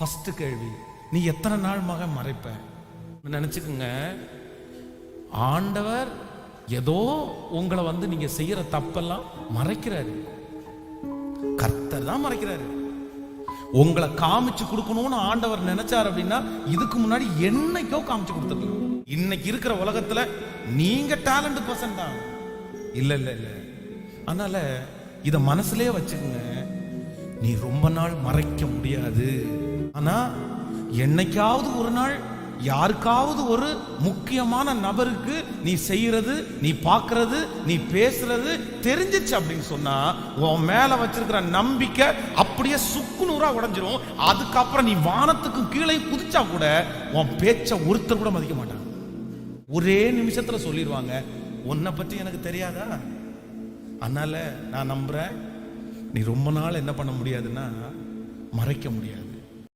First கேள்வி, நீ எத்தனை நாள் மகன் மறைப்ப? நினைச்சுக்குங்க, ஆண்டவர் ஏதோ உங்களை நீங்க செய்யற தப்பெல்லாம் மறைக்கிறாரு. கர்த்தர் தான் மறைக்கிறாரு. உங்களை காமிச்சு கொடுக்கணும்னு ஆண்டவர் நினைச்சார் அப்படின்னா இதுக்கு முன்னாடி என்னைக்கோ காமிச்சு கொடுத்துருக்கலாம். இன்னைக்கு இருக்கிற உலகத்துல நீங்க டேலண்ட் பர்சன் தான். இல்ல இல்ல இல்ல. அதனால இத மனசுலயே வச்சுக்கோங்க, நீ ரொம்ப நாள் மறைக்க முடியாது. ஆனா என்னைக்காவது ஒரு நாள் யாருக்காவது ஒரு முக்கியமான நபருக்கு நீ செய்யறது, நீ பார்க்கறது, நீ பேசுறது தெரிஞ்சிச்சு அப்படின்னு சொன்னா உன் மேல வச்சிருக்கிற நம்பிக்கை அப்படியே சுக்குநூறா உடைஞ்சிரும். அதுக்கப்புறம் நீ வானத்துக்கு கீழே குதிச்சா கூட உன் பேச்ச ஒருத்தர் கூட மதிக்க மாட்டாங்க. ஒரே நிமிஷத்துல சொல்லிடுவாங்க, உன்னை பற்றி எனக்கு தெரியாதா? அதனால நான் நம்புறேன், நீ ரொம்ப நாள் என்ன பண்ண முடியாதுன்னா மறைக்க முடியாது.